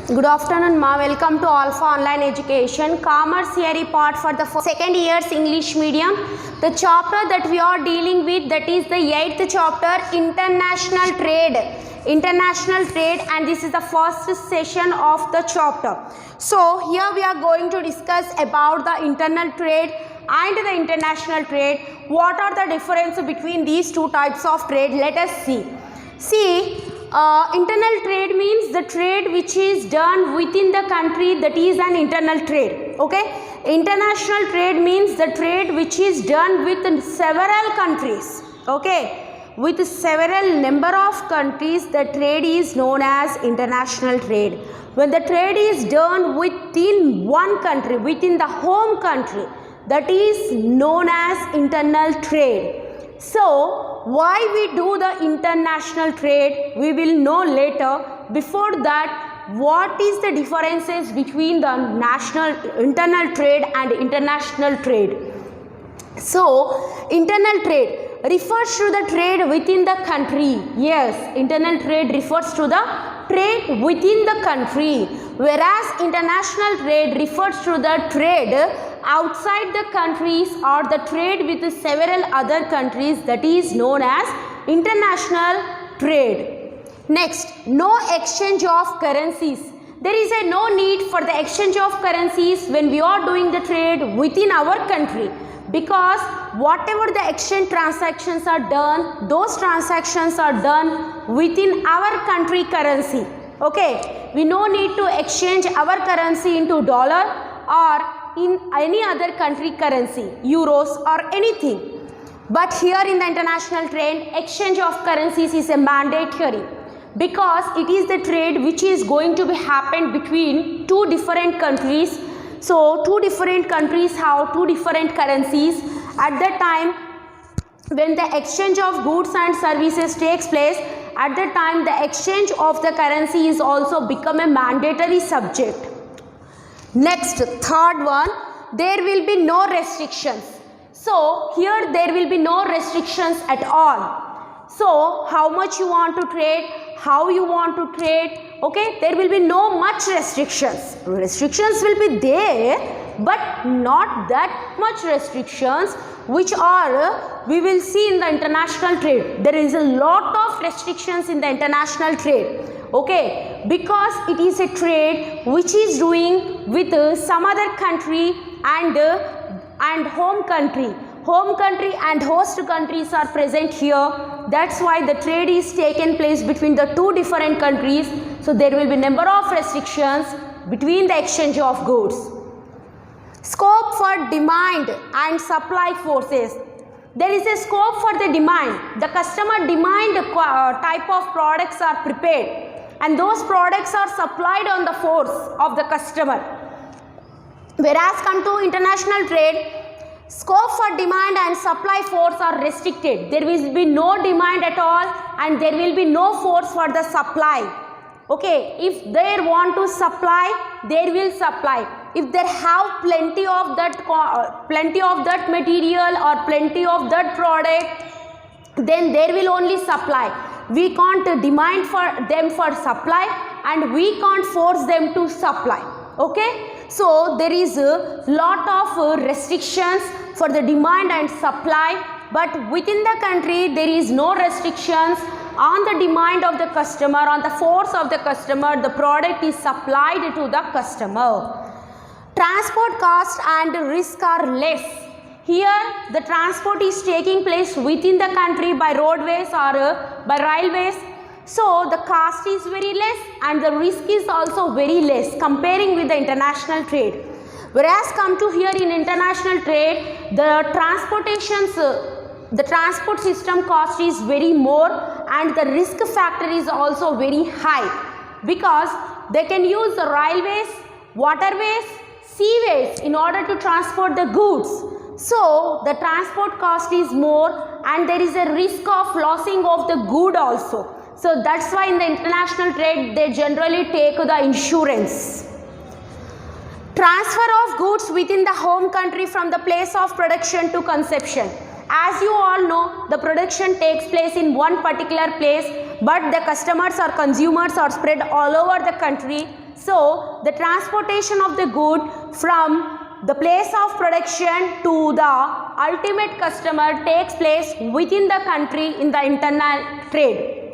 Good afternoon, ma. Welcome to Alpha Online Education. Commerce theory part for the second year's English medium. The chapter that we are dealing with, that is the 8th chapter, International Trade. International Trade, and this is the first session of the chapter. So here we are going to discuss about the internal trade and the international trade. What are the difference between these two types of trade? Let us see. Internal trade means the trade which is done within the country, that is an internal trade. Okay. International trade means the trade which is done with several countries. Okay. With several number of countries, the trade is known as international trade. When the trade is done within one country, within the home country, that is known as internal trade. So, why we do the international trade, we will know later. Before that, what is the differences between the internal trade and international trade? So, internal trade refers to the trade within the country. Yes, internal trade refers to the trade within the country, whereas international trade refers to the trade outside the countries or the trade with several other countries, that is known as international trade. Next, no exchange of currencies. There is no need for the exchange of currencies when we are doing the trade within our country, because whatever the exchange transactions are done, those transactions are done within our country currency. Okay, we no need to exchange our currency into dollar or in any other country currency, euros or anything. But here in the international trade, exchange of currencies is a mandatory, because it is the trade which is going to be happen between two different countries. So two different countries have two different currencies. At that time when the exchange of goods and services takes place, at that time the exchange of the currency is also become a mandatory subject. Next, third one, there will be no restrictions. So here there will be no restrictions at all. So how much you want to trade, how you want to trade, okay, there will be no much restrictions. Restrictions will be there, but not that much restrictions which are we will see in the international trade. There is a lot of restrictions in the international trade. Okay, because it is a trade which is doing with some other country and home country. Home country and host countries are present here. That's why the trade is taken place between the two different countries. So there will be number of restrictions between the exchange of goods. Scope for demand and supply forces. There is a scope for the demand. The customer demand type of products are prepared, and those products are supplied on the force of the customer. Whereas come to international trade, scope for demand and supply force are restricted. There will be no demand at all and there will be no force for the supply. Okay, if they want to supply, they will supply. If they have plenty of that material or plenty of that product, then they will only supply. We can't demand for them for supply and we can't force them to supply. Okay, so there is a lot of restrictions for the demand and supply, but within the country there is no restrictions on the demand of the customer, on the force of the customer. The product is supplied to the customer. Transport cost and risk are less. Here the transport is taking place within the country by roadways or by railways. So the cost is very less and the risk is also very less comparing with the international trade. Whereas come to here in international trade, the transport system cost is very more and the risk factor is also very high, because they can use the railways, waterways, seaways in order to transport the goods. So the transport cost is more and there is a risk of losing of the good also. So that's why in the international trade they generally take the insurance. Transfer of goods within the home country from the place of production to consumption. As you all know, the production takes place in one particular place, but the customers or consumers are spread all over the country. So the transportation of the good from the place of production to the ultimate customer takes place within the country in the internal trade.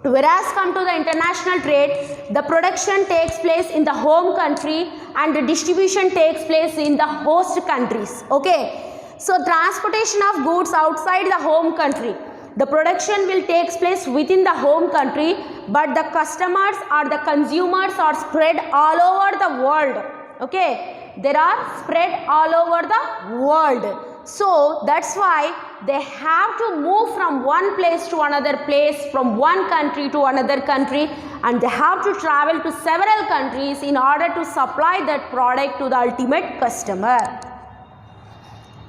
Whereas come to the international trade, the production takes place in the home country and the distribution takes place in the host countries. Okay. So transportation of goods outside the home country, the production will take place within the home country, but the customers or the consumers are spread all over the world. Okay. They are spread all over the world. So that's why they have to move from one place to another place, from one country to another country, and they have to travel to several countries in order to supply that product to the ultimate customer.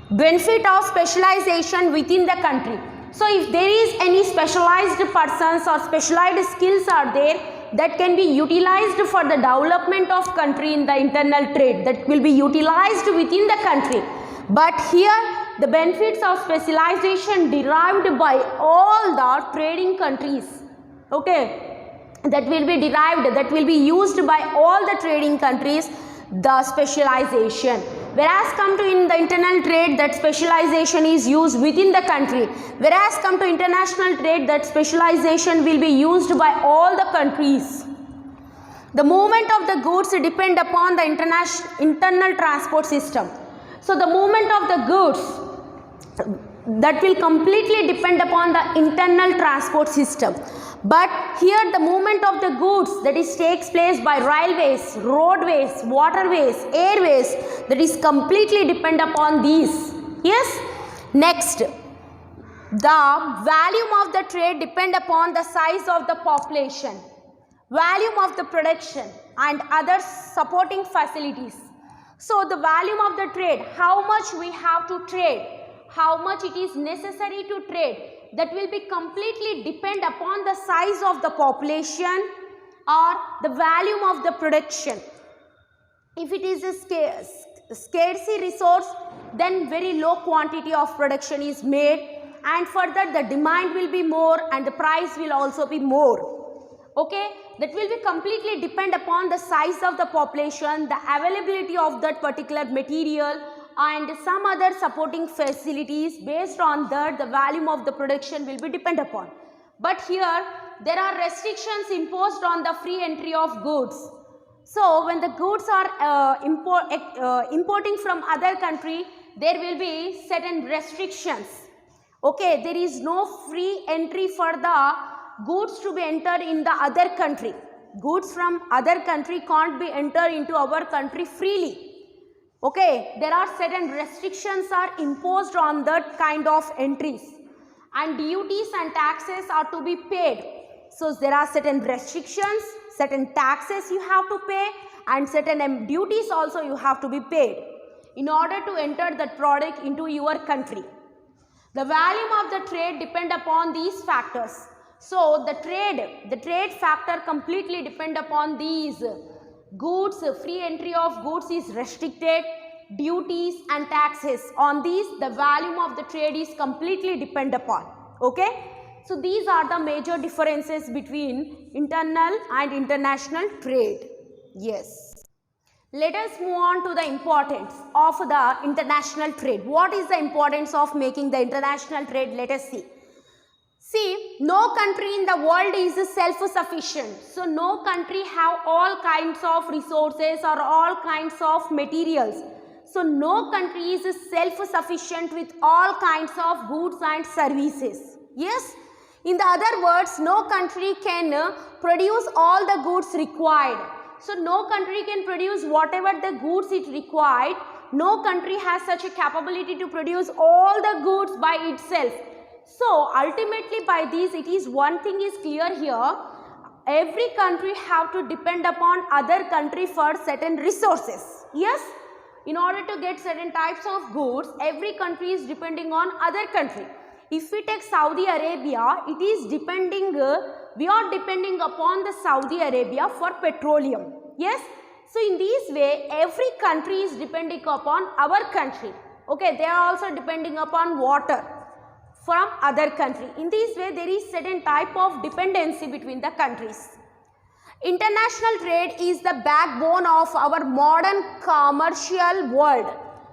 Benefit of specialization within the country. So if there is any specialized persons or specialized skills are there that can be utilized for the development of country in the internal trade, that will be utilized within the country. But here the benefits of specialization derived by all the trading countries, okay, that will be derived, that will be used by all the trading countries, the specialization. Whereas come to in the internal trade, that specialization is used within the country. Whereas come to international trade, that specialization will be used by all the countries. The movement of the goods depend upon the internal transport system. So the movement of the goods, that will completely depend upon the internal transport system. But here the movement of the goods, that is takes place by railways, roadways, waterways, airways, that is completely depend upon these. Yes. Next, the volume of the trade depend upon the size of the population, volume of the production and other supporting facilities. So the volume of the trade, how much we have to trade, how much it is necessary to trade, that will be completely depend upon the size of the population or the volume of the production. If it is a scarce resource, then very low quantity of production is made, and further the demand will be more and the price will also be more. Okay. That will be completely depend upon the size of the population, the availability of that particular material and some other supporting facilities. Based on that, the volume of the production will be depend upon. But here there are restrictions imposed on the free entry of goods. So when the goods are importing from other country, there will be certain restrictions. Okay, there is no free entry for the goods to be entered in the other country. Goods from other country can't be entered into our country freely. Okay, there are certain restrictions are imposed on that kind of entries, and duties and taxes are to be paid. So there are certain restrictions, certain taxes you have to pay, and certain duties also you have to be paid in order to enter that product into your country. The volume of the trade depend upon these factors. So the trade factor completely depend upon these. Goods, free entry of goods is restricted, duties and taxes, on these the volume of the trade is completely depend upon. Okay. So these are the major differences between internal and international trade. Yes. Let us move on to the importance of the international trade. What is the importance of making the international trade? Let us see. See, no country in the world is self-sufficient. So no country have all kinds of resources or all kinds of materials. So no country is self-sufficient with all kinds of goods and services. Yes. In the other words, no country can produce all the goods required. So no country can produce whatever the goods it required. No country has such a capability to produce all the goods by itself. So ultimately by these, it is one thing is clear here. Every country have to depend upon other country for certain resources. Yes. In order to get certain types of goods, every country is depending on other country. If we take Saudi Arabia, it is depending, we are depending upon the Saudi Arabia for petroleum. Yes. So in this way, every country is depending upon our country. Okay. They are also depending upon water from other country. In this way, there is certain type of dependency between the countries. International trade is the backbone of our modern commercial world.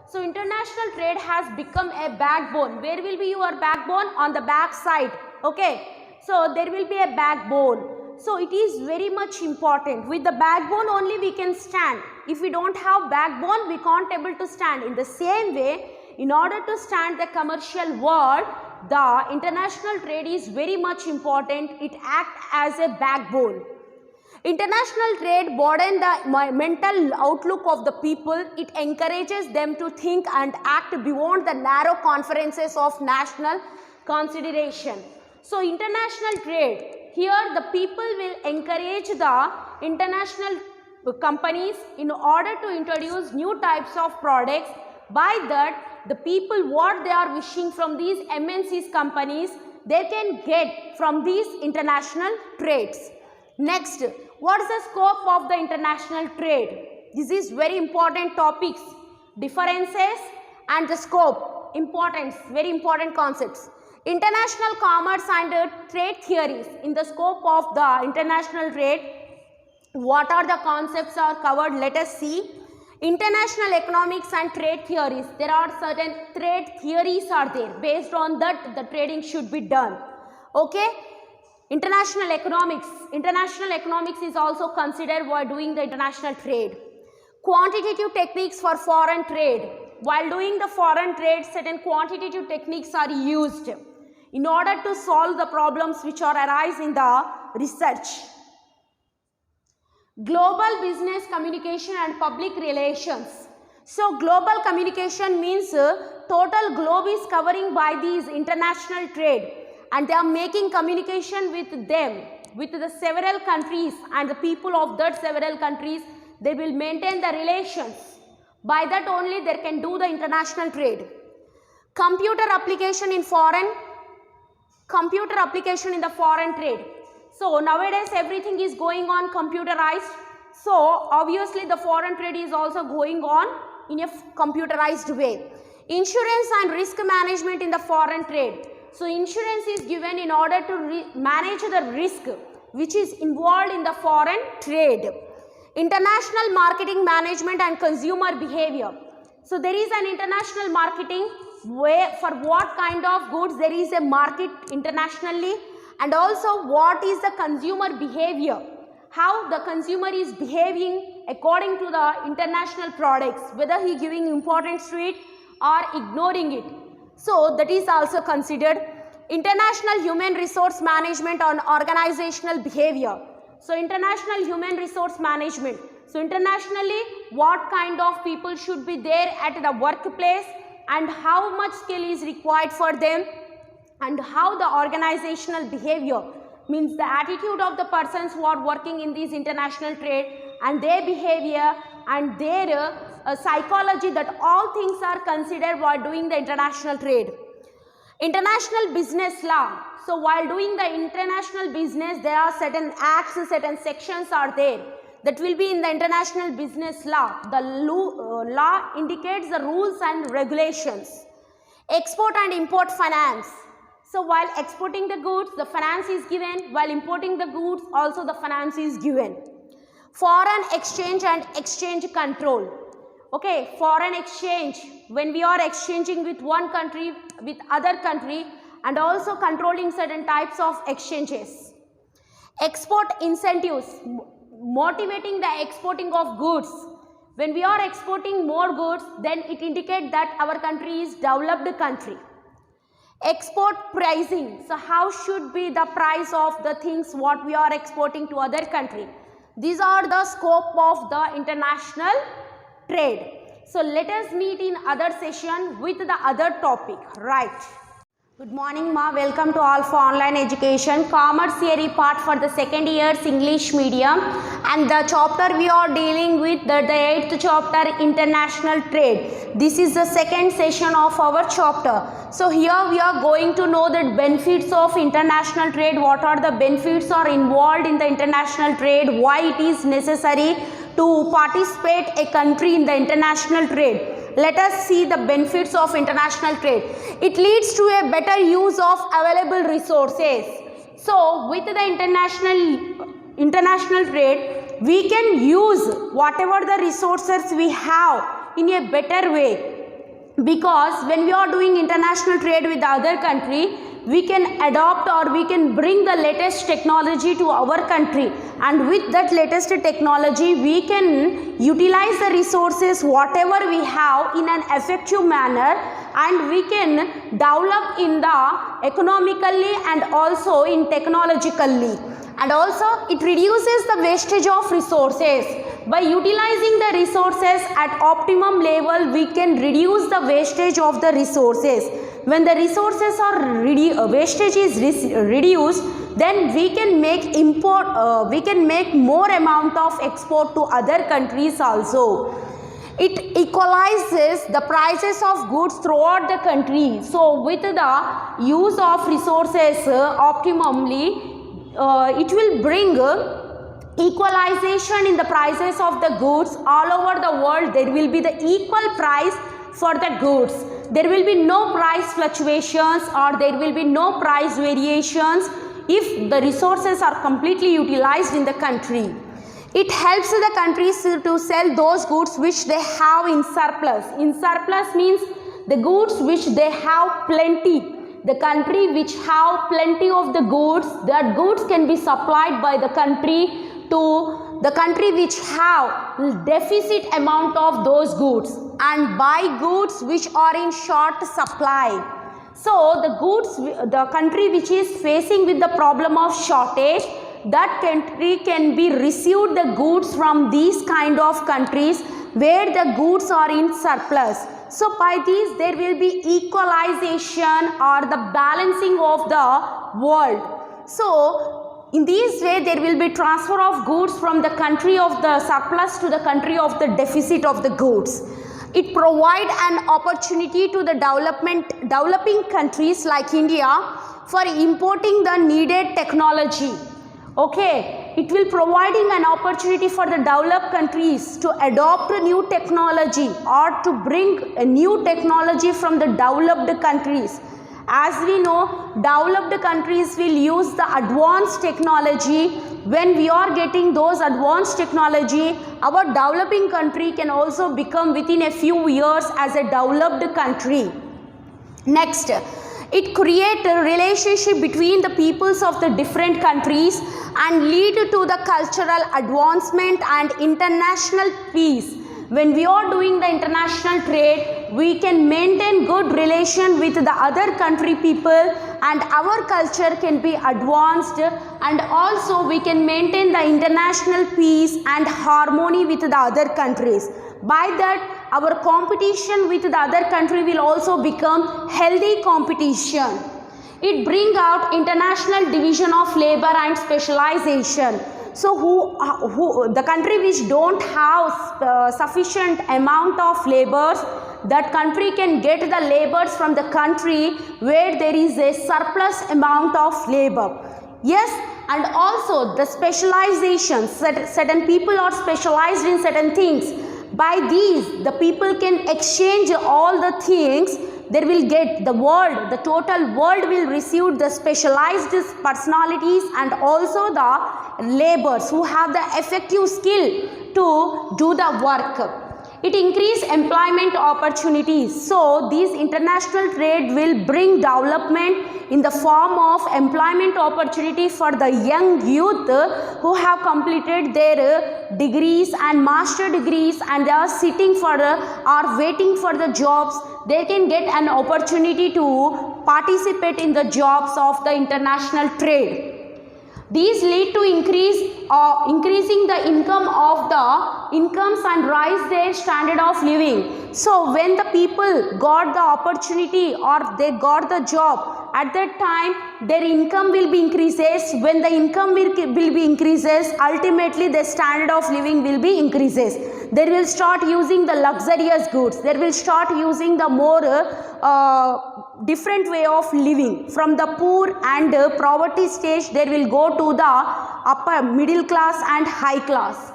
So international trade has become a backbone. Where will be your backbone? On the back side. Okay. So there will be a backbone. So it is very much important. With the backbone only we can stand. If we don't have backbone, we can't able to stand. In the same way, in order to stand the commercial world, the international trade is very much important. It acts as a backbone. International trade broadens the mental outlook of the people. It encourages them to think and act beyond the narrow conferences of national consideration. So international trade, here the people will encourage the international companies in order to introduce new types of products. By that, the people what they are wishing from these MNCs companies, they can get from these international trades. Next, what is the scope of the international trade? This is very important topics. Differences and the scope, importance, very important concepts. International commerce and trade theories. In the scope of the international trade, what are the concepts are covered? Let us see. International economics and trade theories. There are certain trade theories are there. Based on that, the trading should be done. Okay. International economics. International economics is also considered while doing the international trade. Quantitative techniques for foreign trade. While doing the foreign trade, certain quantitative techniques are used in order to solve the problems which are arise in the research. Global business communication and public relations. So global communication means total globe is covering by these international trade, and they are making communication with them, with the several countries, and the people of that several countries, they will maintain the relations. By that only they can do the international trade. Computer application in the foreign trade. So nowadays everything is going on computerized. So obviously the foreign trade is also going on in a computerized way. Insurance and risk management in the foreign trade. So insurance is given in order to manage the risk which is involved in the foreign trade. International marketing management and consumer behavior. So there is an international marketing where for what kind of goods there is a market internationally, and also what is the consumer behavior, how the consumer is behaving according to the international products, whether he giving importance to it or ignoring it. So that is also considered. International human resource management on organizational behavior. So international human resource management. So internationally what kind of people should be there at the workplace and how much skill is required for them, and how the organizational behavior means the attitude of the persons who are working in this international trade and their behavior and their psychology, that all things are considered while doing the international trade. International business law. So while doing the international business, there are certain acts, certain sections are there that will be in the international business law. The law indicates the rules and regulations. Export and import finance. So while exporting the goods, the finance is given. While importing the goods, also the finance is given. Foreign exchange and exchange control. Okay, foreign exchange, when we are exchanging with one country with other country, and also controlling certain types of exchanges. Export incentives, motivating the exporting of goods. When we are exporting more goods, then it indicates that our country is developed country. Export pricing, so how should be the price of the things what we are exporting to other country. These are the scope of the international trade. So let us meet in other session with the other topic, right? Good morning ma, welcome to all for online education, commerce theory part for the second year's English medium, and the chapter we are dealing with the 8th chapter, international trade. This is the second session of our chapter. So here we are going to know the benefits of international trade, what are the benefits are involved in the international trade, why it is necessary to participate a country in the international trade. Let us see the benefits of international trade. It leads to a better use of available resources. So with the international international trade, we can use whatever the resources we have in a better way. Because when we are doing international trade with the other country, we can adopt or we can bring the latest technology to our country, and with that latest technology we can utilize the resources whatever we have in an effective manner, and we can develop in the economically and also in technologically. And also it reduces the wastage of resources. By utilizing the resources at optimum level, we can reduce the wastage of the resources. When the resources are wastage is reduced, then we can make we can make more amount of export to other countries also. It equalizes the prices of goods throughout the country. So with the use of resources optimally, it will bring equalization in the prices of the goods all over the world. There will be the equal price for the goods. There will be no price fluctuations or there will be no price variations if the resources are completely utilized in the country. It helps the countries to sell those goods which they have in surplus. In surplus means the goods which they have plenty. The country which have plenty of the goods, that goods can be supplied by the country to the country which have deficit amount of those goods, and buy goods which are in short supply. So the goods, the country which is facing with the problem of shortage, that country can be received the goods from these kind of countries where the goods are in surplus. So by these there will be equalization or the balancing of the world. So in this way there will be transfer of goods from the country of the surplus to the country of the deficit of the goods. It provides an opportunity to the developing countries like India for importing the needed technology. Okay, it will providing an opportunity for the developed countries to adopt a new technology or to bring a new technology from the developed countries. As we know, developed countries will use the advanced technology. When we are getting those advanced technology, our developing country can also become within a few years as a developed country. Next, it creates a relationship between the peoples of the different countries and lead to the cultural advancement and international peace. When we are doing the international trade, we can maintain good relation with the other country people and our culture can be advanced, and also we can maintain the international peace and harmony with the other countries. By that, our competition with the other country will also become healthy competition. It brings out international division of labor and specialization. So the country which don't have sufficient amount of laborers, that country can get the laborers from the country where there is a surplus amount of labor. Yes, and also the specialization. Certain people are specialized in certain things. By these, the people can exchange all the things. There will get the world, the total world will receive the specialized personalities and also the laborers who have the effective skill to do the work. It increases employment opportunities. So these international trade will bring development in the form of employment opportunity for the young youth who have completed their degrees and master degrees and they are sitting for or waiting for the jobs. They can get an opportunity to participate in the jobs of the international trade. These lead to increasing the incomes and rise their standard of living. So when the people got the opportunity or they got the job, at that time their income will be increases. When the income will be increases, ultimately the standard of living will be increases. They will start using the luxurious goods. They will start using the more different way of living. From the poor and poverty stage, they will go to the upper middle class and high class.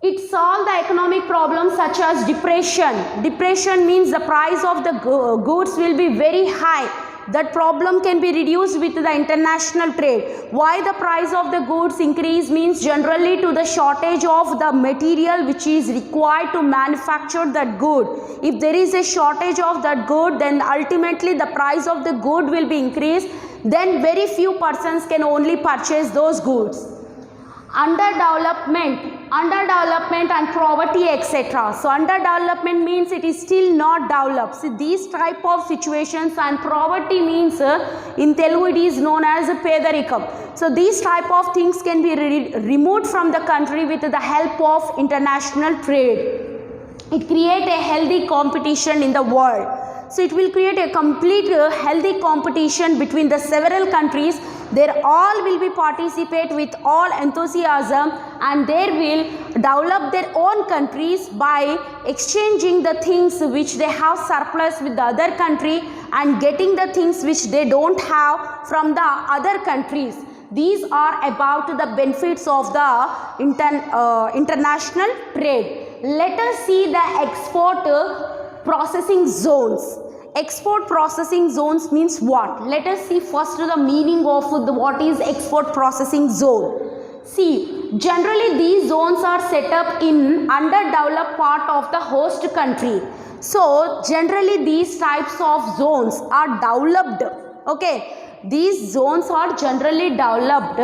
It solves the economic problems such as depression. Depression means the price of the goods will be very high. That problem can be reduced with the international trade. Why the price of the goods increase means generally to the shortage of the material which is required to manufacture that good. If there is a shortage of that good, then ultimately the price of the good will be increased. Then very few persons can only purchase those goods. Underdevelopment and poverty, etc. So underdevelopment means it is still not developed. See, these type of situations, and poverty means in Telugu it is known as pedarikam. So these type of things can be removed from the country with the help of international trade. It creates a healthy competition in the world. So it will create a complete healthy competition between the several countries. They all will be participate with all enthusiasm, and they will develop their own countries by exchanging the things which they have surplus with the other country and getting the things which they don't have from the other countries. These are about the benefits of the international trade. Let us see the export processing zones. Export processing zones means what? Let us see first the meaning of what is export processing zone. See, generally these zones are set up in underdeveloped part of the host country. So generally these types of zones are developed. Okay, these zones are generally developed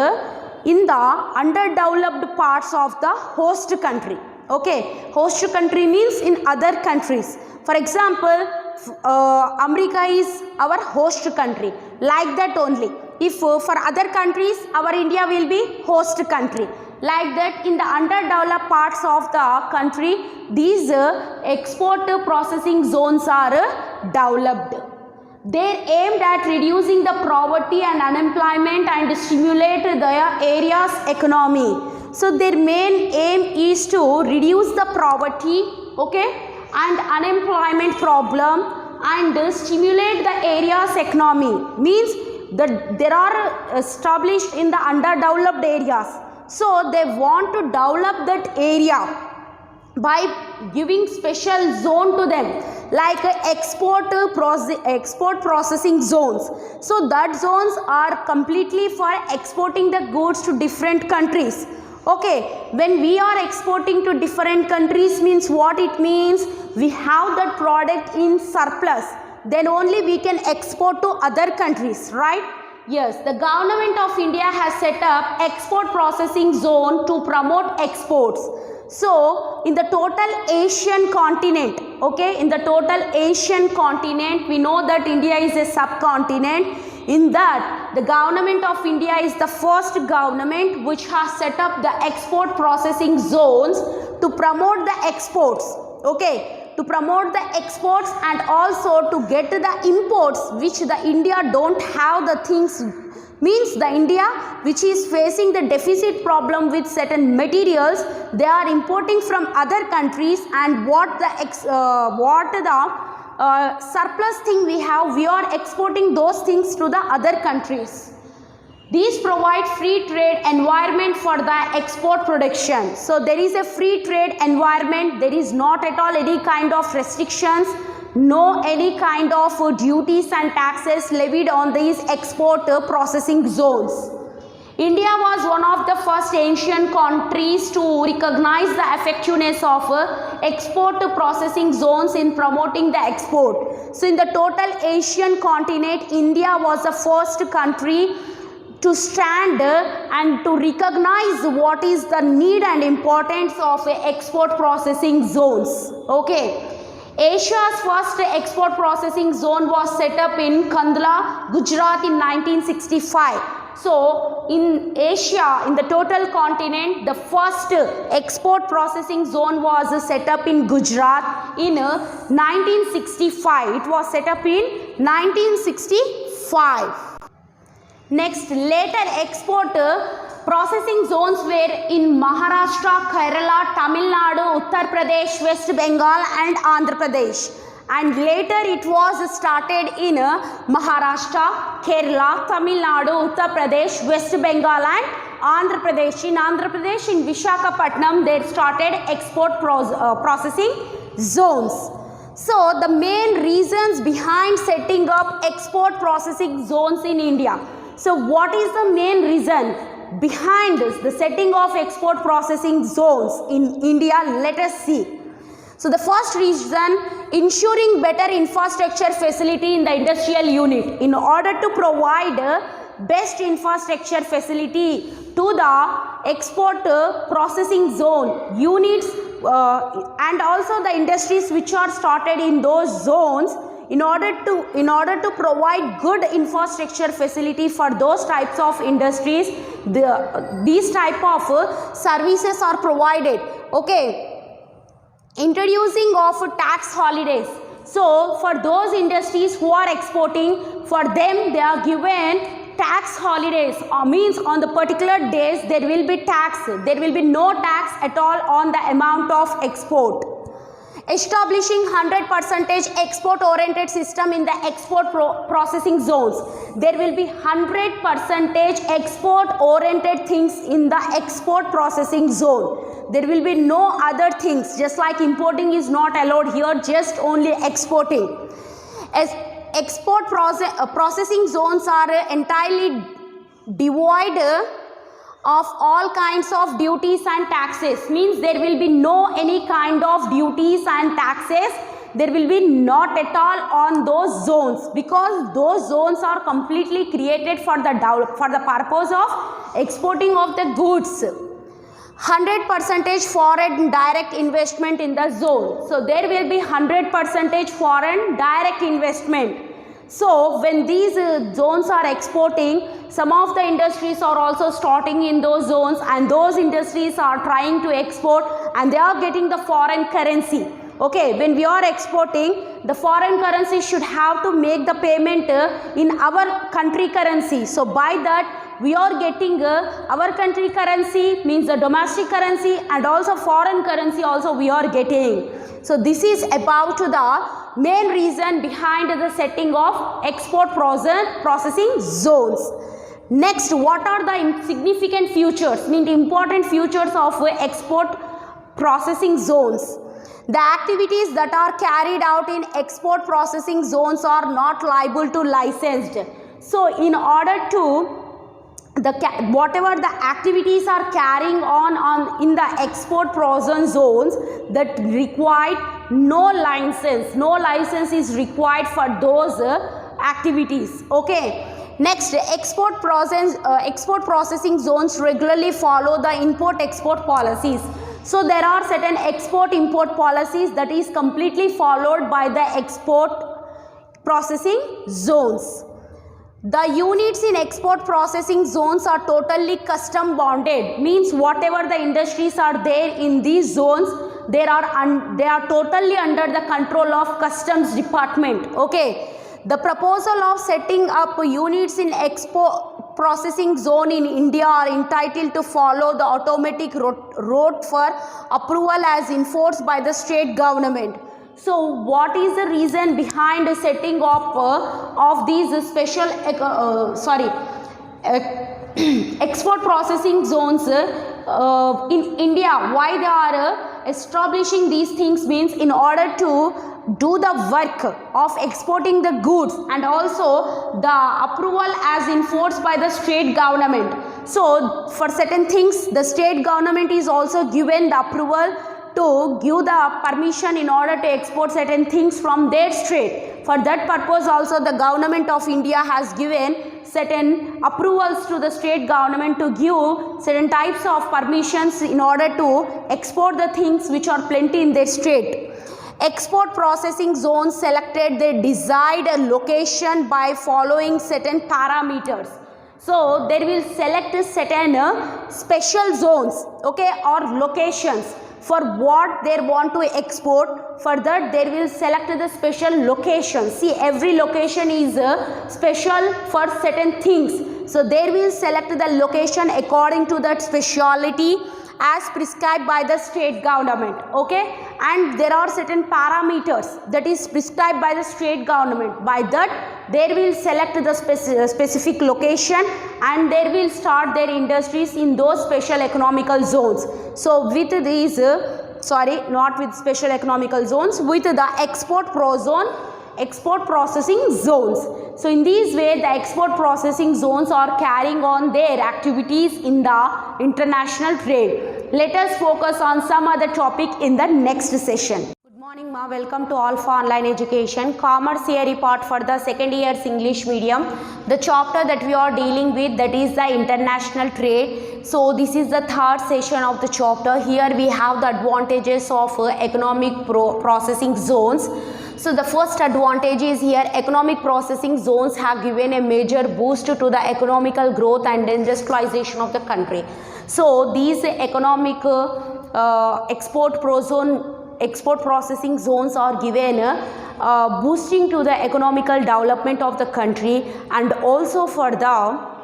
in the underdeveloped parts of the host country. Okay, host country means in other countries. For example, America is our host country, like that only. If for other countries, our India will be host country. Like that, in the underdeveloped parts of the country, these export processing zones are developed. They are aimed at reducing the poverty and unemployment and stimulate their area's economy. So their main aim is to reduce the poverty, okay, and unemployment problem and stimulate the area's economy. Means that they are established in the underdeveloped areas. So they want to develop that area by giving special zone to them, like export processing zones. So that zones are completely for exporting the goods to different countries. Okay, when we are exporting to different countries means what it means? We have that product in surplus, then only we can export to other countries, right? Yes, the government of India has set up export processing zone to promote exports. So in the total Asian continent, okay, in the total Asian continent, we know that India is a subcontinent. In that, the government of India is the first government which has set up the export processing zones to promote the exports, okay, to promote the exports and also to get the imports which the India don't have the things. Means the India which is facing the deficit problem with certain materials, they are importing from other countries, and what the surplus thing we have, we are exporting those things to the other countries. These provide free trade environment for the export production. So there is a free trade environment. There is not at all any kind of restrictions, no any kind of duties and taxes levied on these export processing zones. India was one of the first Asian countries to recognize the effectiveness of export processing zones in promoting the export. So in the total Asian continent, India was the first country to stand and to recognize what is the need and importance of export processing zones. Okay. Asia's first export processing zone was set up in Kandla, Gujarat in 1965. So in Asia, in the total continent, the first export processing zone was set up in Gujarat in 1965. It was set up in 1965. Next, later export processing zones were in Maharashtra, Kerala, Tamil Nadu, Uttar Pradesh, West Bengal and Andhra Pradesh. And later it was started in Maharashtra, Kerala, Tamil Nadu, Uttar Pradesh, West Bengal and Andhra Pradesh. In Andhra Pradesh, in Visakhapatnam, they started export processing zones. So the main reasons behind setting up export processing zones in India. So what is the main reason behind this, the setting of export processing zones in India? Let us see. So the first reason, ensuring better infrastructure facility in the industrial unit. In order to provide best infrastructure facility to the export processing zone units and also the industries which are started in those zones, in order to provide good infrastructure facility for those types of industries, these type of services are provided. Okay. Introducing of tax holidays. So for those industries who are exporting, for them they are given tax holidays, means on the particular days there will be tax, there will be no tax at all on the amount of export. Establishing 100% export oriented system in the export processing zones. There will be 100% export oriented things in the export processing zone. There will be no other things, just like importing is not allowed here, just only exporting. As export processing zones are entirely devoid of all kinds of duties and taxes, means there will be no any kind of duties and taxes, there will be not at all on those zones, because those zones are completely created for the purpose of exporting of the goods. 100% foreign direct investment in the zone. So there will be 100% foreign direct investment. So when these zones are exporting, some of the industries are also starting in those zones, and those industries are trying to export and they are getting the foreign currency. Okay, when we are exporting, the foreign currency should have to make the payment in our country currency. So by that we are getting our country currency, means the domestic currency, and also foreign currency also we are getting. So this is about the main reason behind the setting of export processing zones. Next, what are the significant features, mean important features of export processing zones? The activities that are carried out in export processing zones are not liable to licensed. So in order to whatever the activities are carrying on in the export processing zones that required no license is required for those activities. Okay. Next, export processing zones regularly follow the import-export policies. So there are certain export-import policies that is completely followed by the export processing zones. The units in export processing zones are totally custom bonded, means whatever the industries are there in these zones, they are totally under the control of customs department. Okay. The proposal of setting up units in export processing zone in India are entitled to follow the automatic route for approval as enforced by the state government. So what is the reason behind the setting up of these special export processing zones in India? Why they are establishing these things, means in order to do the work of exporting the goods and also the approval as enforced by the state government. So for certain things the state government is also given the approval to give the permission in order to export certain things from their state. For that purpose also the government of India has given certain approvals to the state government to give certain types of permissions in order to export the things which are plenty in their state. Export processing zones selected their desired location by following certain parameters. So they will select certain special zones, okay, or locations for what they want to export. For that they will select the special location. See, every location is special for certain things. So they will select the location according to that speciality as prescribed by the state government. Okay, and there are certain parameters that is prescribed by the state government. By that they will select the specific location and they will start their industries in those special economical zones. So with these sorry, not with special economical zones, with the export processing zones. So in this way the export processing zones are carrying on their activities in the international trade. Let us focus on some other topic in the next session. Good morning ma, welcome to all for online education. Commerce theory part for the second year's English medium. The chapter that we are dealing with, that is the international trade. So this is the third session of the chapter. Here we have the advantages of economic processing zones. So the first advantage is here, economic processing zones have given a major boost to the economical growth and industrialization of the country. So these economic export processing zones are given boosting to the economical development of the country and also for the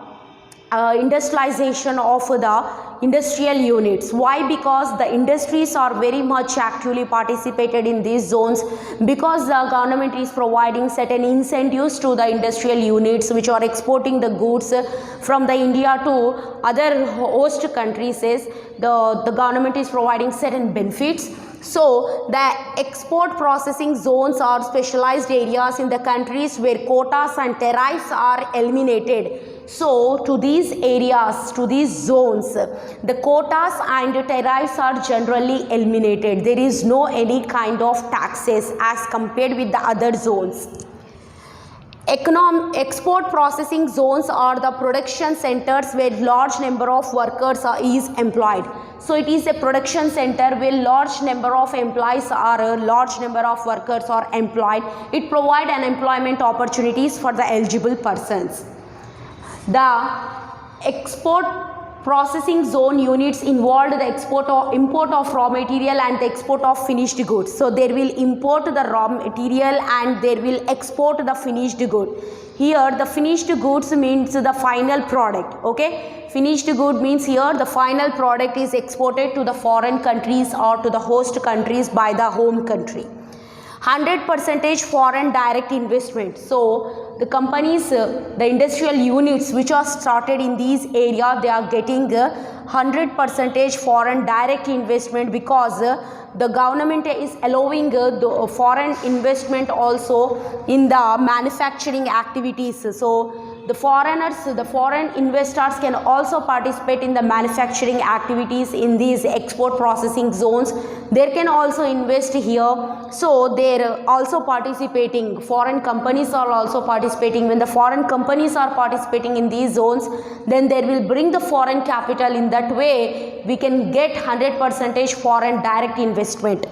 industrialization of the industrial units. Why? Because the industries are very much actually participated in these zones, because the government is providing certain incentives to the industrial units which are exporting the goods from the India to other host countries. The government is providing certain benefits. So the export processing zones are specialized areas in the countries where quotas and tariffs are eliminated. So to these areas, to these zones, the quotas and tariffs are generally eliminated. There is no any kind of taxes as compared with the other zones. Export processing zones are the production centers where large number of workers is employed. So it is a production center where large number of employees or large number of workers are employed. It provides employment opportunities for the eligible persons. The export processing zone units involved the import of raw material and the export of finished goods. So they will import the raw material and they will export the finished good. Here the finished goods means the final product. Okay, finished good means here the final product is exported to the foreign countries or to the host countries by the home country. 100% foreign direct investment. So the companies, the industrial units which are started in these areas, they are getting 100% foreign direct investment, because the government is allowing the foreign investment also in the manufacturing activities. So the foreign investors can also participate in the manufacturing activities in these export processing zones. They can also invest here. So they are also participating. Foreign companies are also participating. When the foreign companies are participating in these zones, then they will bring the foreign capital. In that way, we can get 100% foreign direct investment.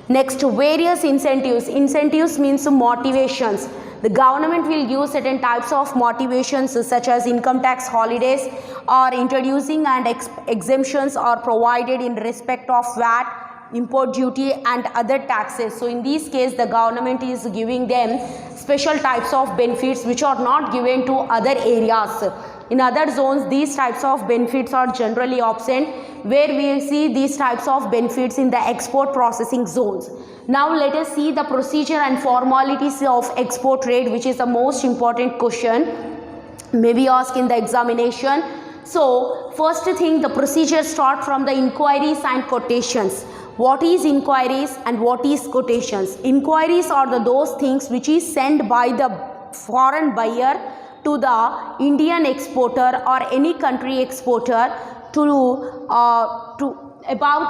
Next, various incentives. Incentives means motivations. The government will give certain types of motivations such as income tax holidays, or introducing and exemptions are provided in respect of VAT, import duty and other taxes. So in this case the government is giving them special types of benefits which are not given to other areas. In other zones these types of benefits are generally absent, where we see these types of benefits in the export processing zones. Now let us see the procedure and formalities of export trade, which is the most important question maybe asked in the examination. So first thing, the procedure start from the inquiries and quotations. What is inquiries and what is quotations? Inquiries are those things which is sent by the foreign buyer to the Indian exporter or any country exporter about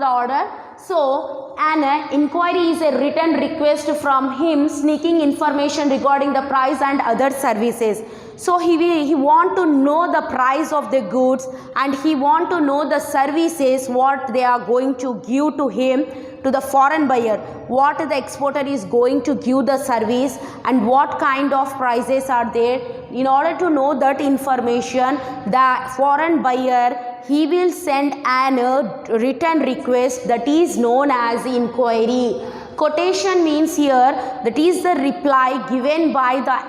the order. So an inquiry is a written request from him seeking information regarding the price and other services. So he want to know the price of the goods and he want to know the services what they are going to give to him, to the foreign buyer, what the exporter is going to give the service and what kind of prices are there. In order to know that information, the foreign buyer, he will send an written request, that is known as inquiry. Quotation means here that is the reply given by the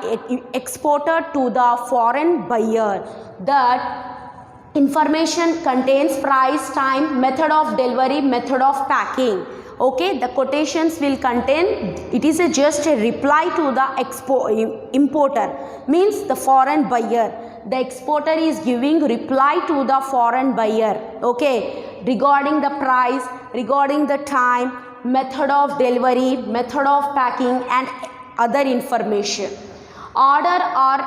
exporter to the foreign buyer. That information contains price, time, method of delivery, method of packing. Okay, the quotations will contain, it is just a reply to the importer, means the foreign buyer. The exporter is giving reply to the foreign buyer. Okay, regarding the price, regarding the time, method of delivery, method of packing and other information. Order or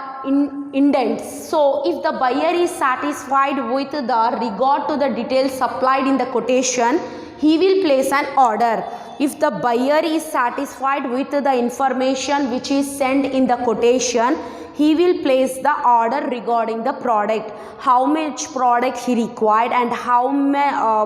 indents. So if the buyer is satisfied with the regard to the details supplied in the quotation, he will place an order. If the buyer is satisfied with the information which is sent in the quotation, he will place the order regarding the product, how much product he required and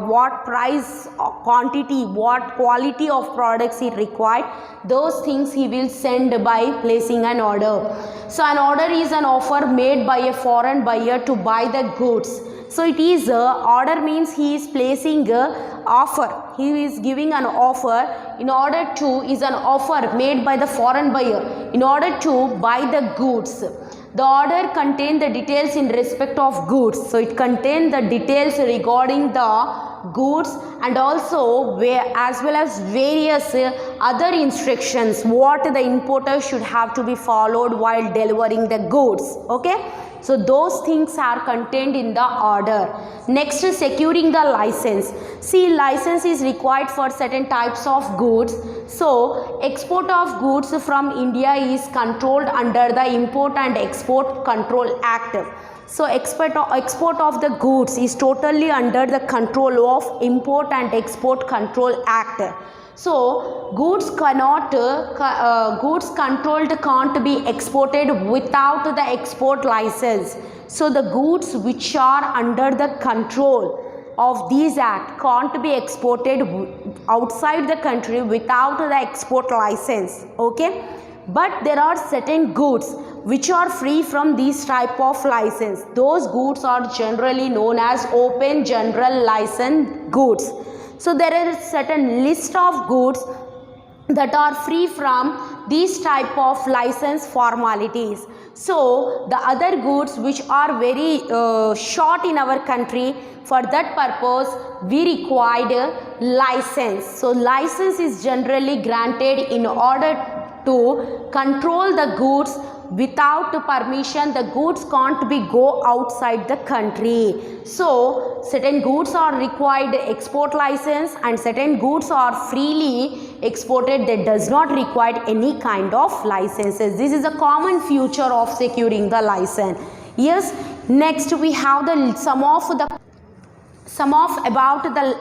what price, quantity, what quality of products he required. Those things he will send by placing an order. So an order is an offer made by a foreign buyer to buy the goods. So it is order means he is placing a offer. He is giving an offer in order to, is an offer made by the foreign buyer in order to buy the goods. The order contains the details in respect of goods. So it contains the details regarding the goods and also as well as various other instructions what the importer should have to be followed while delivering the goods. Okay. So those things are contained in the order. Next is securing the license. See, license is required for certain types of goods. So export of goods from India is controlled under the Import and Export Control Act. So export of the goods is totally under the control of Import and Export Control Act. So goods controlled can't be exported without the export license. So the goods which are under the control of these act can't be exported outside the country without the export license. Okay, but there are certain goods which are free from these type of license. Those goods are generally known as open general license goods. So there is certain list of goods that are free from these type of license formalities. So the other goods which are very short in our country, for that purpose we required license. So license is generally granted in order to control the goods. Without permission, the goods can't be go outside the country. So certain goods are required export license and certain goods are freely exported that does not require any kind of licenses. This is a common feature of securing the license. Yes, next we have the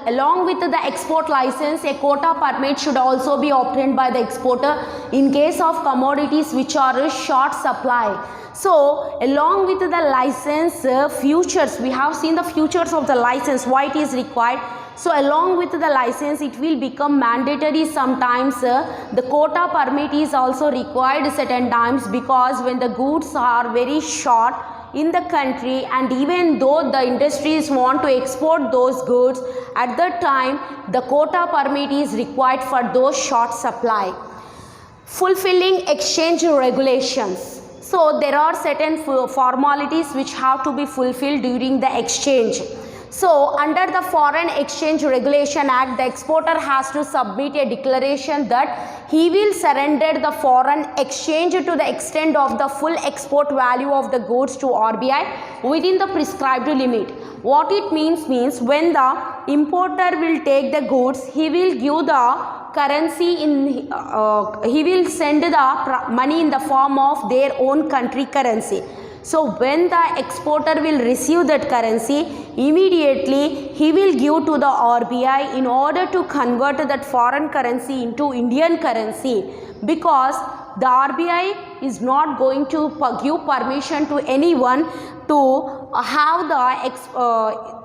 along with the export license, a quota permit should also be obtained by the exporter in case of commodities which are a short supply. So along with the license features, we have seen the features of the license, why it is required. So along with the license, it will become mandatory sometimes. The quota permit is also required certain times, because when the goods are very short in the country and even though the industries want to export those goods, at that time the quota permit is required for those short supply. Fulfilling exchange regulations. So there are certain formalities which have to be fulfilled during the exchange. So under the Foreign Exchange Regulation Act, the exporter has to submit a declaration that he will surrender the foreign exchange to the extent of the full export value of the goods to RBI within the prescribed limit. What it means when the importer will take the goods, he will give the currency he will send the money in the form of their own country currency. So when the exporter will receive that currency, immediately he will give to the RBI in order to convert that foreign currency into Indian currency, because the RBI is not going to give permission to anyone to have the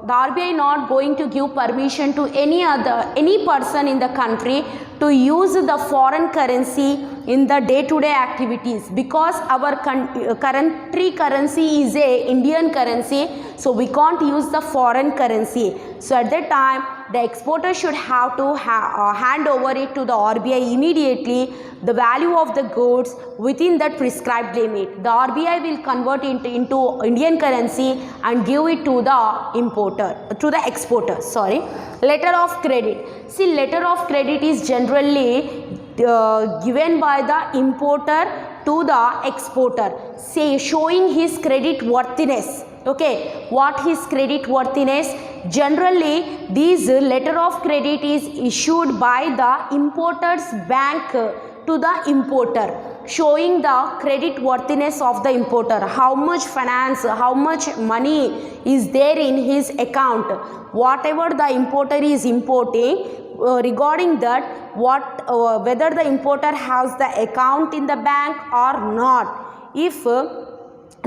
RBI not going to give permission to any person in the country to use the foreign currency in the day-to-day activities, because our country currency is a Indian currency, so we can't use the foreign currency. So at that time the exporter should have to hand over it to the RBI immediately, the value of the goods within that prescribed limit. The RBI will convert it into Indian currency and give it to the exporter. Letter of credit. See, letter of credit is generally given by the importer to the exporter, say showing his credit worthiness. Okay, what his credit worthiness? Generally, this letter of credit is issued by the importer's bank to the importer, showing the credit worthiness of the importer, how much finance, how much money is there in his account, whatever the importer is importing, regarding that whether the importer has the account in the bank or not. If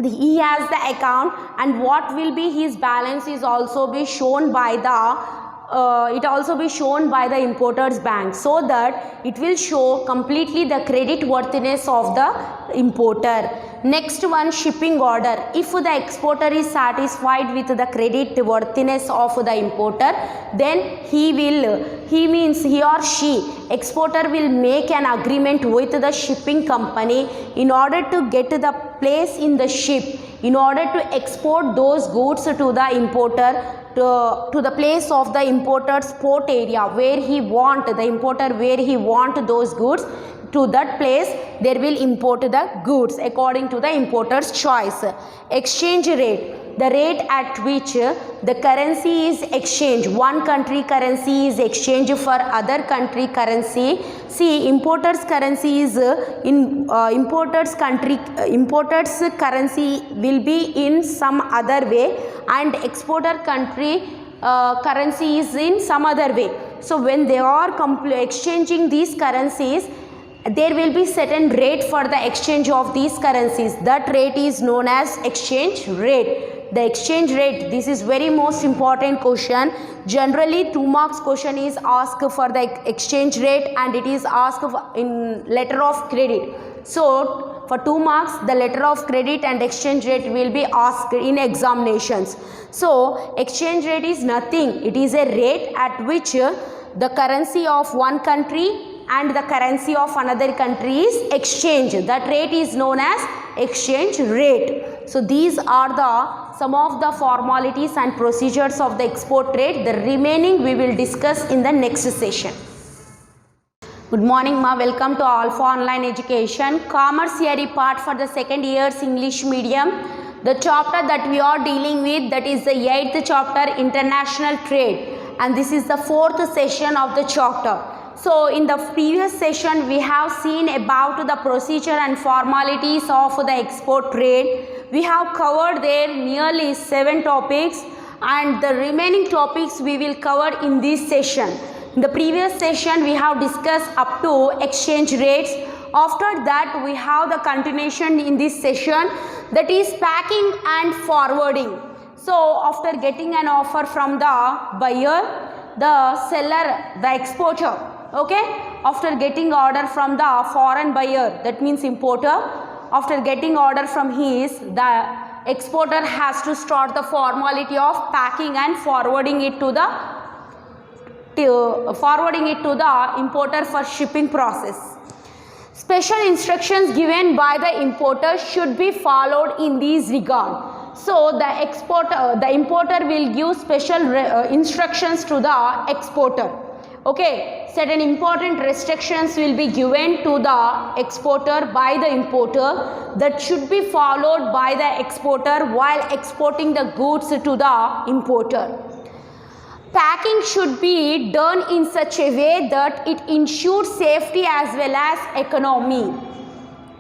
he has the account, and what will be his balance is also be shown by the it also be shown by the importer's bank, so that it will show completely the credit worthiness of the importer. Next one, shipping order. If the exporter is satisfied with the credit worthiness of the importer, then he or she, exporter will make an agreement with the shipping company in order to get the place in the ship, in order to export those goods to the importer, to the place of the importer's port area where he want those goods. To that place there will import the goods according to the importer's choice. Exchange rate, the rate at which the currency is exchanged. One country currency is exchanged for other country currency. See, importer's currency is importer's currency will be in some other way, and exporter country currency is in some other way. So when they are exchanging these currencies, there will be certain rate for the exchange of these currencies. That rate is known as exchange rate. The exchange rate, this is very most important question. Generally 2 marks question is asked for the exchange rate, and it is asked in letter of credit. So for 2 marks, the letter of credit and exchange rate will be asked in examinations. So exchange rate is nothing, it is a rate at which the currency of one country and the currency of another country is exchanged. That rate is known as exchange rate. So these are the some of the formalities and procedures of the export trade. The remaining we will discuss in the next session. Good morning ma, welcome to Alpha Online Education. Commerce theory part for the second year's English medium. The chapter that we are dealing with, that is the 8th chapter, International Trade, and this is the 4th session of the chapter. So in the previous session we have seen about the procedure and formalities of the export trade. We have covered there nearly 7 topics, and the remaining topics we will cover in this session. In the previous session we have discussed up to exchange rates. After that we have the continuation in this session, that is packing and forwarding. So after getting an offer from the buyer, the seller, the exporter, okay, after getting order from the foreign buyer, that means importer, after getting order from the exporter has to start the formality of packing and forwarding it to the importer for shipping process. Special instructions given by the importer should be followed in these regard. So the importer will give special instructions to the exporter. Okay, certain important restrictions will be given to the exporter by the importer that should be followed by the exporter while exporting the goods to the importer. Packing should be done in such a way that it ensures safety as well as economy.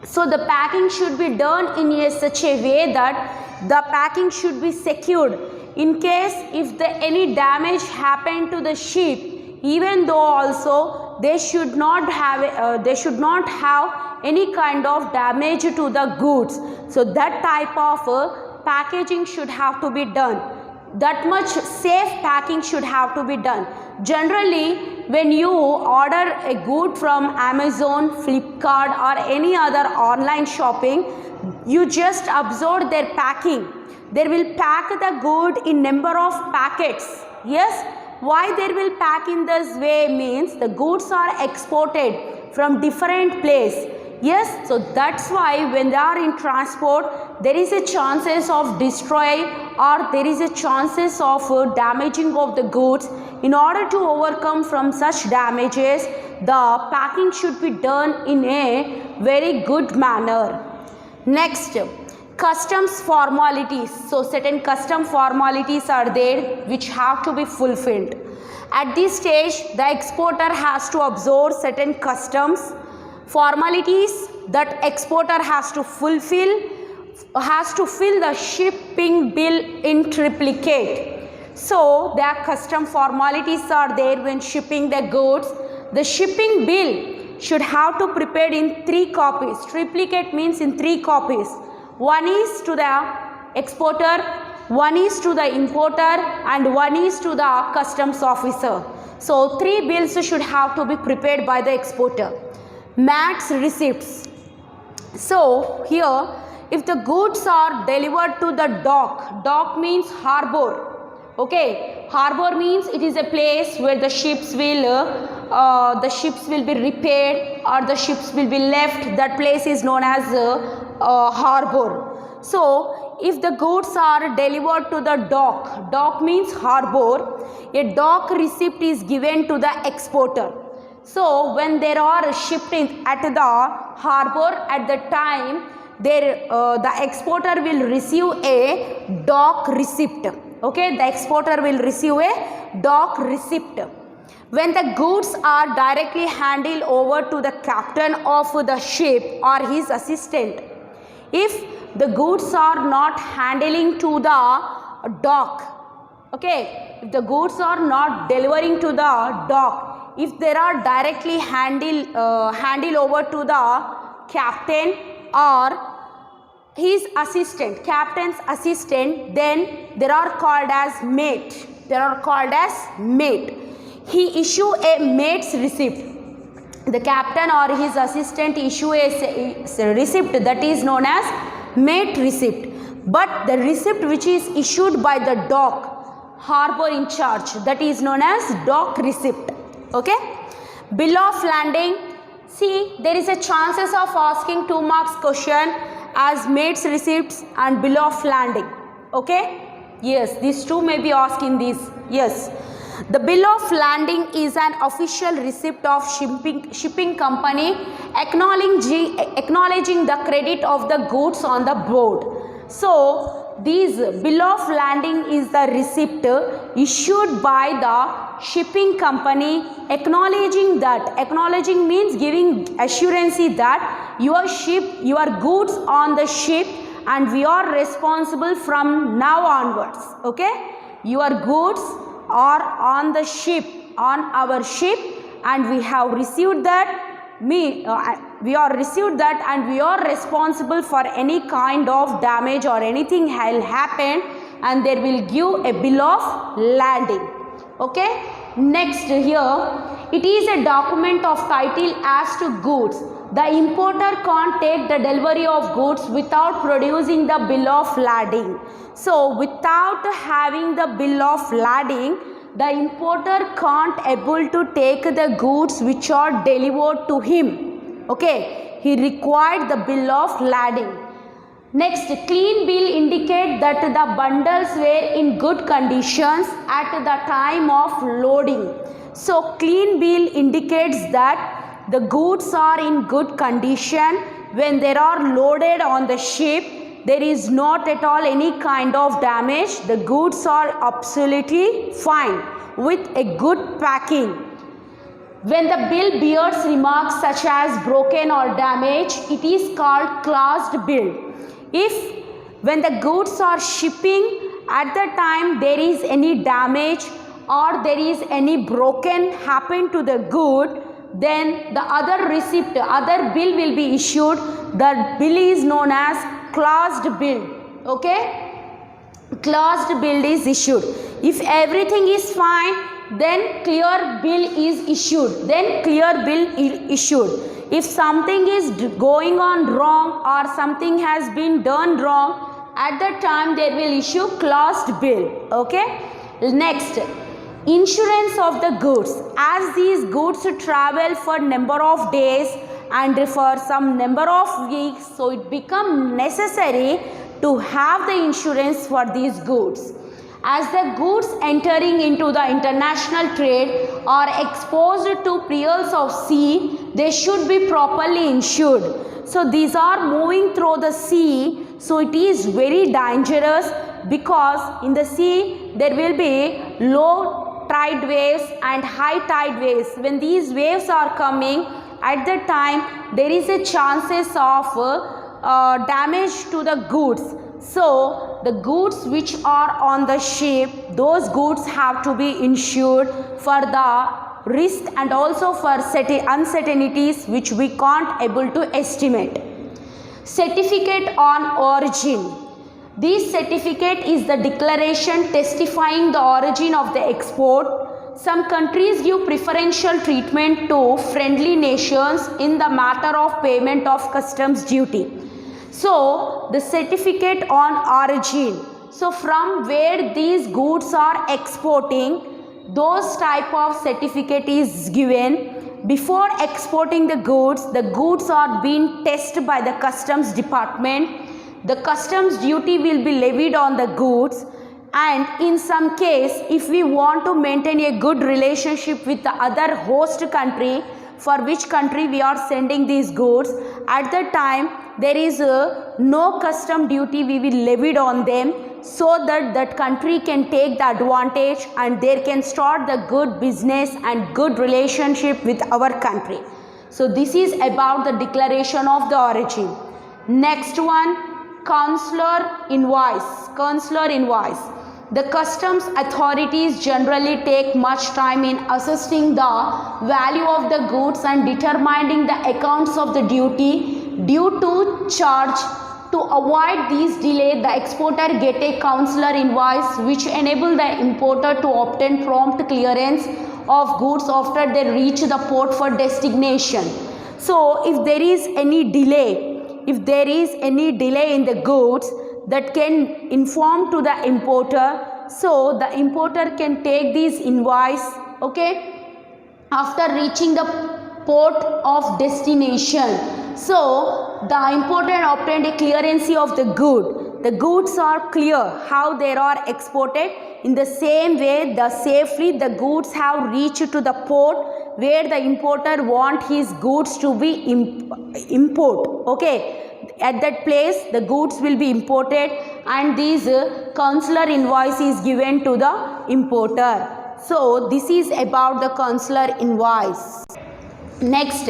So the packing should be done in such a way that the packing should be secured. In case if any damage happened to the ship, even though also they should not have any kind of damage to the goods. So that type of packaging should have to be done. That much safe packing should have to be done. Generally, when you order a good from Amazon, Flipkart or any other online shopping, you just observe their packing. They will pack the good in number of packets. Yes, why they will pack in this way means the goods are exported from different place. Yes, so that's why when they are in transport, there is a chances of destroy or there is a chances of damaging of the goods. In order to overcome from such damages, the packing should be done in a very good manner. Next, Customs formalities. So certain custom formalities are there which have to be fulfilled. At this stage, the exporter has to observe certain customs formalities that exporter has to fulfill, has to fill the shipping bill in triplicate. So there are custom formalities are there when shipping the goods. The shipping bill should have to prepare in 3 copies. Triplicate means in 3 copies. One is to the exporter, one is to the importer, and one is to the customs officer. So 3 bills should have to be prepared by the exporter. MAT's receipts. So here, if the goods are delivered to the dock means harbor. Okay, harbor means it is a place where the ships will be repaired or the ships will be left. That place is known as harbor. So if the goods are delivered to the dock means harbor, a dock receipt is given to the exporter. So when there are shipped at the harbor, at the time the exporter will receive a dock receipt. Okay, the exporter will receive a dock receipt. When the goods are directly handed over to the captain of the ship or his assistant, if the goods are not handling to the dock, okay, if the goods are not delivering to the dock, if they are directly handed over to the captain or his assistant, captain's assistant, then they are called as mate. They are called as mate. He issue a mate's receipt. The captain or his assistant issue a receipt that is known as mate receipt. But the receipt which is issued by the dock, harbor in charge, that is known as dock receipt. Okay. Bill of landing. See, there is a chances of asking 2 marks question as mate's receipts and bill of landing. Okay. Yes, these two may be asked in this. Yes. The bill of landing is an official receipt of shipping company acknowledging the credit of the goods on the board. So, this bill of landing is the receipt issued by the shipping company acknowledging that. Acknowledging means giving assurance that your goods on the ship and we are responsible from now onwards. Okay? Your goods are on the ship, on our ship, and we have received that, we are received that and we are responsible for any kind of damage or anything will happen, and there will give a bill of landing. Okay. Next here, it is a document of title as to goods. The importer can't take the delivery of goods without producing the bill of lading. So, without having the bill of lading, the importer can't able to take the goods which are delivered to him. Okay, he required the bill of lading. Next, clean bill indicate that the bundles were in good conditions at the time of loading. So, clean bill indicates that the goods are in good condition when they are loaded on the ship. There is not at all any kind of damage. The goods are absolutely fine with a good packing. When the bill bears remarks such as broken or damaged, it is called closed bill. When the goods are shipping, at the time there is any damage or there is any broken happen to the good, then the other receipt, other bill will be issued. The bill is known as closed bill. Okay, closed bill is issued. If everything is fine, then clear bill is issued. If something is going on wrong or something has been done wrong, at that time they will issue closed bill. Okay. Next, insurance of the goods. As these goods travel for number of days and for some number of weeks, so it becomes necessary to have the insurance for these goods. As the goods entering into the international trade are exposed to perils of sea, they should be properly insured. So these are moving through the sea, So it is very dangerous, because in the sea there will be low tide waves and high tide waves. When these waves are coming, at that time there is a chances of damage to the goods. So the goods which are on the ship, those goods have to be insured for the risk and also for uncertainties which we can't able to estimate. Certificate on origin. This certificate is the declaration testifying the origin of the export. Some countries give preferential treatment to friendly nations in the matter of payment of customs duty. So the certificate on origin. So from where these goods are exporting, those type of certificate is given. Before exporting the goods are being tested by the customs department. The customs duty will be levied on the goods, and in some case, if we want to maintain a good relationship with the other host country, for which country we are sending these goods, at that time there is no custom duty we will levied on them, so that that country can take the advantage and they can start the good business and good relationship with our country. So this is about the declaration of the origin. Next one, consular invoice. Consular invoice. The customs authorities generally take much time in assessing the value of the goods and determining the accounts of the duty due to charge. To avoid these delay, the exporter get a consular invoice which enable the importer to obtain prompt clearance of goods after they reach the port for destination. So if there is any delay, in the goods, that can inform to the importer, so the importer can take this invoice, okay, after reaching the port of destination. So the importer obtained a clearance of the good. The goods are clear how they are exported. In the same way, safely the goods have reached to the port where the importer want his goods to be import, okay. At that place the goods will be imported, and these consular invoice is given to the importer. So this is about the consular invoice. Next,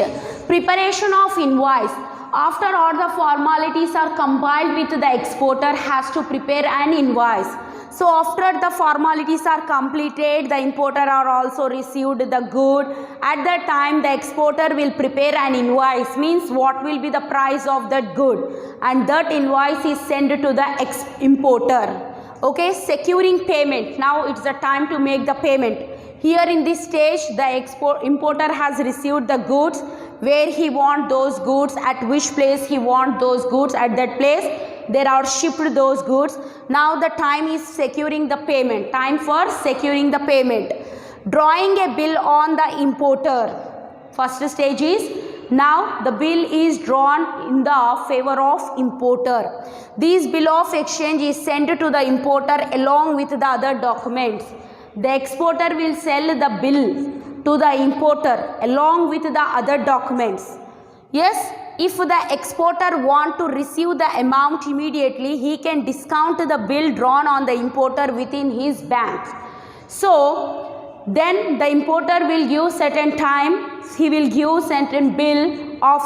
preparation of invoice. After all the formalities are compiled with, the exporter has to prepare an invoice. So after the formalities are completed, the importer are also received the good. At that time the exporter will prepare an invoice, means what will be the price of that good, and that invoice is sent to the importer. Okay, securing payment. Now it's the time to make the payment. Here in this stage the importer has received the goods, where he want those goods, at which place he want those goods, at that place there are shipped those goods. Now the time is securing the payment, time for securing the payment. Drawing a bill on the importer. First stage is, now the bill is drawn in the favor of importer. This bill of exchange is sent to the importer along with the other documents. The exporter will sell the bill to the importer along with the other documents. Yes, if the exporter want to receive the amount immediately, he can discount the bill drawn on the importer within his bank. So then the importer will give certain time, he will give certain bill of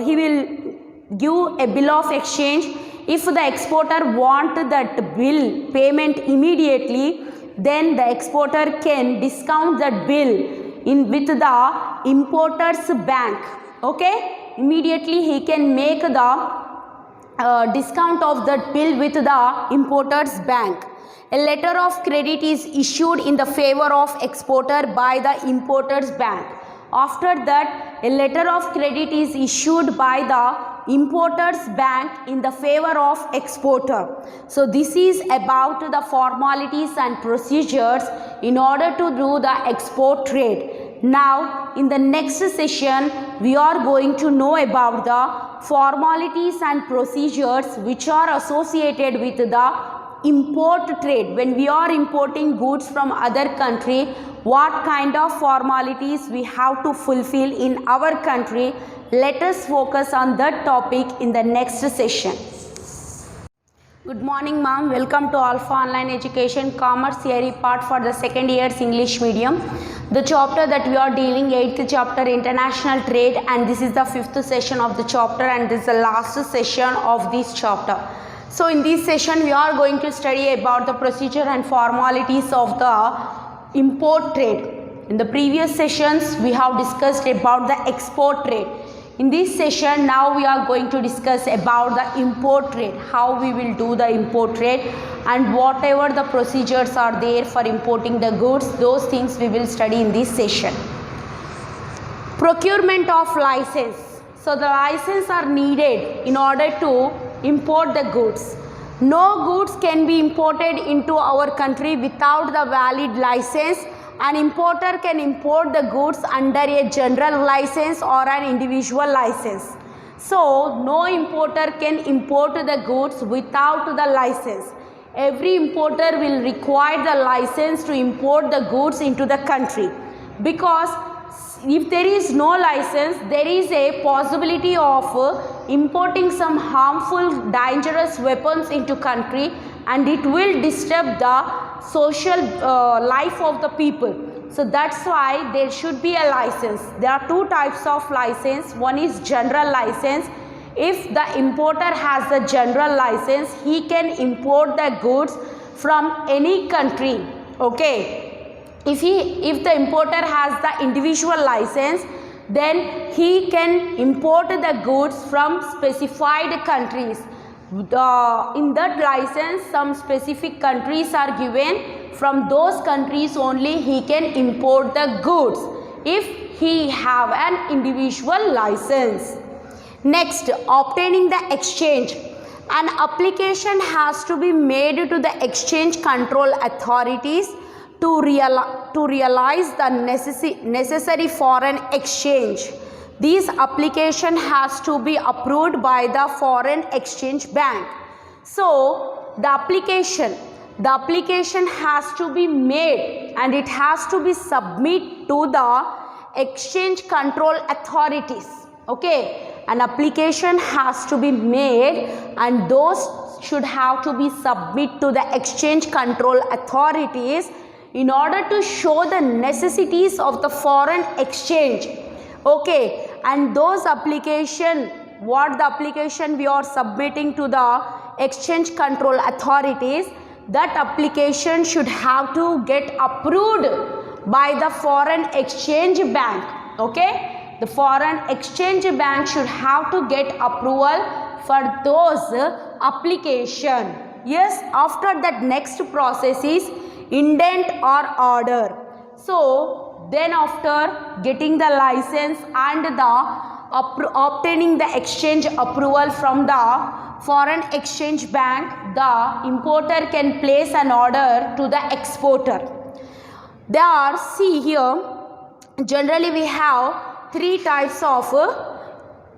he will give a bill of exchange. If the exporter want that bill payment immediately, then the exporter can discount that bill with the importer's bank. Okay, immediately he can make the discount of that bill with the importer's bank. A letter of credit is issued in the favor of exporter by the importer's bank. After that, a letter of credit is issued by the importer's bank in the favor of exporter. So this is about the formalities and procedures in order to do the export trade. Now in the next session we are going to know about the formalities and procedures which are associated with the import trade. When we are importing goods from other country, what kind of formalities we have to fulfill in our country. Let us focus on that topic in the next session. Good morning, ma'am. Welcome to Alpha Online Education Commerce Theory part for the second year's English medium. The chapter that we are dealing, 8th chapter, International Trade, and this is the 5th session of the chapter, and this is the last session of this chapter. So in this session we are going to study about the procedure and formalities of the import trade. In the previous sessions we have discussed about the export trade. In this session now we are going to discuss about the import trade, how we will do the import trade, and whatever the procedures are there for importing the goods, those things we will study in this session. Procurement of license. So the license are needed in order to import the goods. No goods can be imported into our country without the valid license. An importer can import the goods under a general license or an individual license. So no importer can import the goods without the license. Every importer will require the license to import the goods into the country, because if there is no license, there is a possibility of importing some harmful, dangerous weapons into country, and it will disturb the social life of the people. So that's why there should be a license. There are two types of license. One is general license. If the importer has the general license, he can import the goods from any country. Okay. If the importer has the individual license, then he can import the goods from specified countries. In that license, some specific countries are given. From those countries only he can import the goods if he have an individual license. Next, obtaining the exchange. An application has to be made to the exchange control authorities to realize the necessary foreign exchange. This application has to be approved by the foreign exchange bank. So the application has to be made and it has to be submitted to the exchange control authorities. Okay, an application has to be made and those should have to be submitted to the exchange control authorities in order to show the necessities of the foreign exchange. Okay, and those application, what the application we are submitting to the exchange control authorities, that application should have to get approved by the foreign exchange bank. Okay, the foreign exchange bank should have to get approval for those application. Yes, after that next process is indent or order. So then after getting the license and the obtaining the exchange approval from the foreign exchange bank, the importer can place an order to the exporter. There, see here, generally we have three types of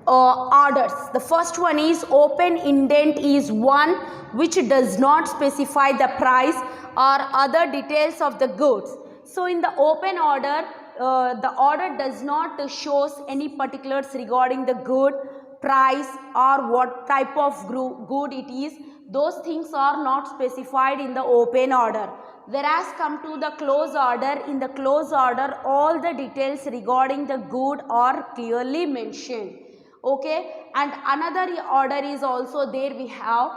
orders. The first one is open indent is one which does not specify the price or other details of the goods. So in the open order, the order does not shows any particulars regarding the good, price or what type of good it is. Those things are not specified in the open order. Whereas come to the close order, in the close order all the details regarding the good are clearly mentioned. Okay, and another order is also there. We have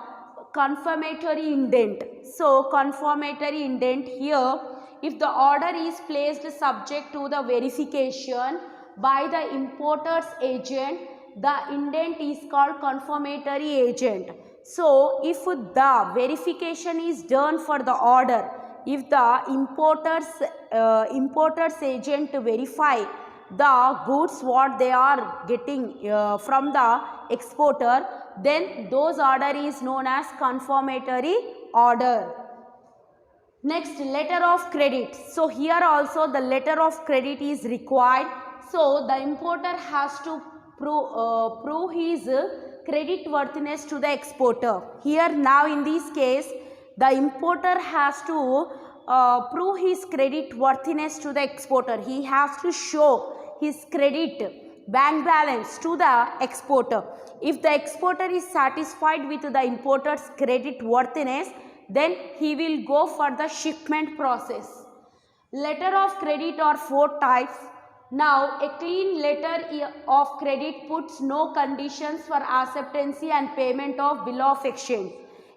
confirmatory indent. So confirmatory indent here, if the order is placed subject to the verification by the importer's agent, the indent is called confirmatory agent. So if the verification is done for the order, if the importer's agent verify the goods what they are getting from the exporter, then those order is known as confirmatory order. Next, letter of credit. So here also the letter of credit is required. So the importer has to prove his credit worthiness to the exporter. Here now in this case the importer has to prove his credit worthiness to the exporter. He has to show his credit bank balance to the exporter. If the exporter is satisfied with the importer's credit worthiness, then he will go for the shipment process. Letter of credit are 4 types. Now, a clean letter of credit puts no conditions for acceptancy and payment of bill of exchange.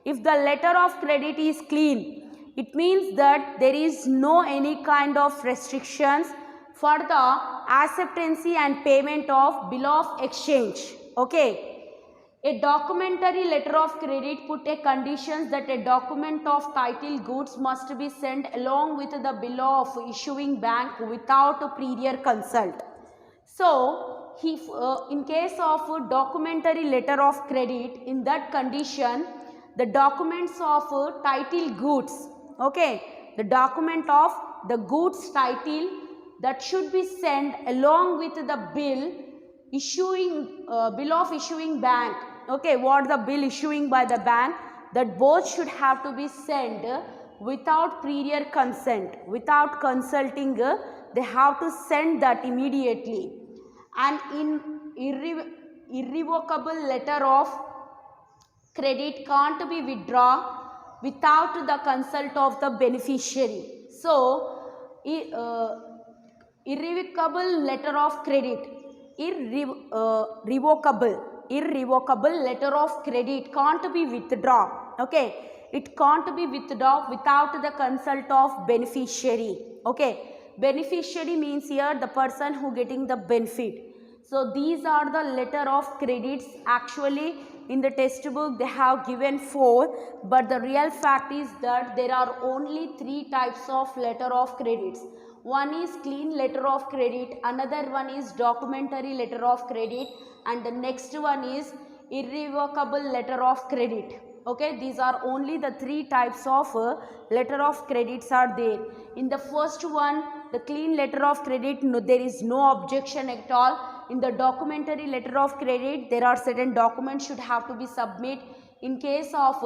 If the letter of credit is clean, it means that there is no any kind of restrictions for the acceptancy and payment of bill of exchange. Okay. A documentary letter of credit put a conditions that a document of title goods must be sent along with the bill of issuing bank without a prior consult. So, in case of a documentary letter of credit, in that condition, the documents of title goods, okay, the document of the goods title that should be sent along with the bill of issuing bank, okay, what the bill issuing by the bank, that both should have to be sent without prior consent, without consulting, they have to send that immediately. And irrevocable letter of credit can't be withdrawn without the consult of the beneficiary. So, irrevocable letter of credit, irrevocable letter of credit can't be withdrawn. Okay, it can't be withdrawn without the consult of beneficiary. Okay, beneficiary means here the person who getting the benefit. So these are the letter of credits. Actually in the textbook they have given 4, but the real fact is that there are only 3 types of letter of credits. One is clean letter of credit, another one is documentary letter of credit, and the next one is irrevocable letter of credit. Okay, these are only the 3 types of letter of credits are there. In the first one, the clean letter of credit, no, there is no objection at all. In the documentary letter of credit, there are certain documents should have to be submitted. In case of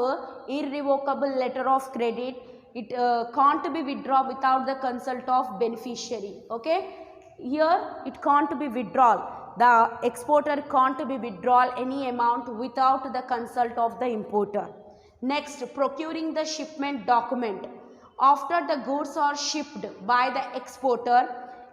irrevocable letter of credit, it can't be withdrawn without the consult of beneficiary. Okay, here it can't be withdrawn. The exporter can't be withdrawn any amount without the consult of the importer. Next, procuring the shipment document. After the goods are shipped by the exporter,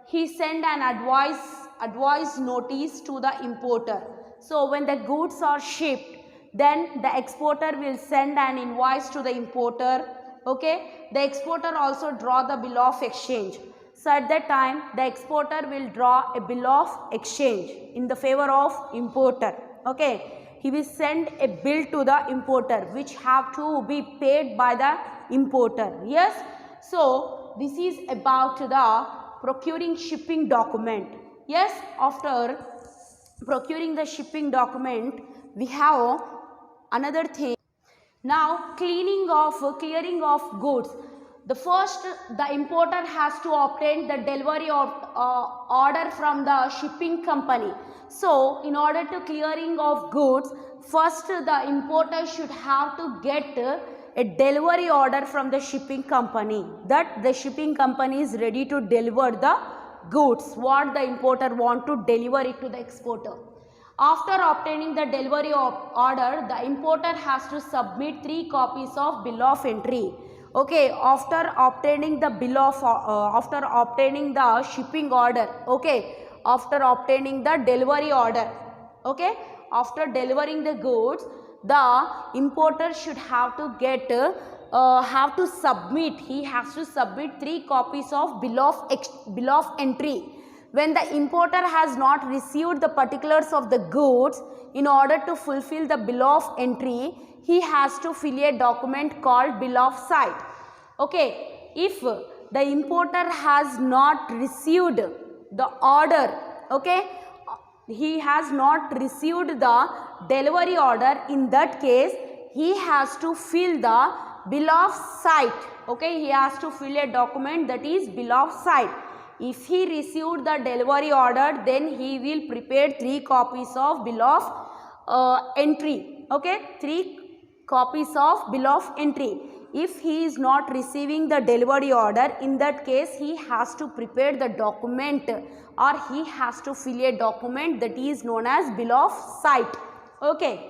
he send an advice notice to the importer. So when the goods are shipped, then the exporter will send an invoice to the importer. Okay, the exporter also draw the bill of exchange. So at that time, the exporter will draw a bill of exchange in the favor of importer. Okay, he will send a bill to the importer which have to be paid by the importer. Yes, so this is about the procuring shipping document. Yes, after procuring the shipping document, we have another thing. Now, clearing of goods. The first, the importer has to obtain the delivery of order from the shipping company. So, in order to clearing of goods, first the importer should have to get a delivery order from the shipping company, that the shipping company is ready to deliver the goods what the importer want to deliver it to the exporter. After obtaining the delivery order, the importer has to submit 3 copies of bill of entry. Okay, after obtaining the after obtaining the shipping order, okay, after obtaining the delivery order, okay, after delivering the goods, the importer should have to get he has to submit 3 copies of bill of entry. When the importer has not received the particulars of the goods, in order to fulfill the bill of entry, he has to fill a document called bill of sale. Okay, if the importer has not received the order, okay, he has not received the delivery order, in that case, he has to fill the bill of sale. Okay, he has to fill a document that is bill of sale. If he received the delivery order, then he will prepare 3 copies of bill of entry. Okay, 3 copies of bill of entry. if he is not receiving the delivery order, in that case he has to prepare the document or he has to fill a document that is known as bill of sale. Okay.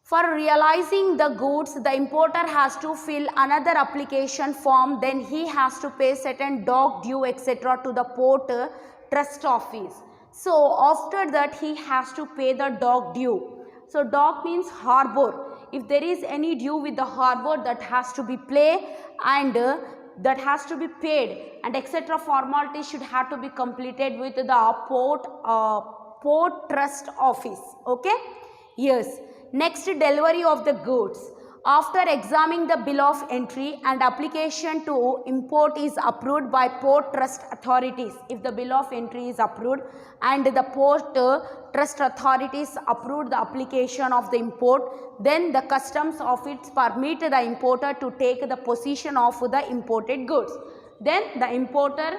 For realizing the goods, the importer has to fill another application form, then he has to pay certain dock due etc. to the port trust office. So after that he has to pay the dock due. So dock means harbor. If there is any due with the harbor, that has to be paid and that has to be paid, and etc. formalities should have to be completed with the port trust office. Okay. Yes. Next, delivery of the goods. After examining the bill of entry and application to import is approved by port trust authorities, if the bill of entry is approved and the port trust authorities approved the application of the import, then the customs office permit the importer to take the possession of the imported goods. Then the importer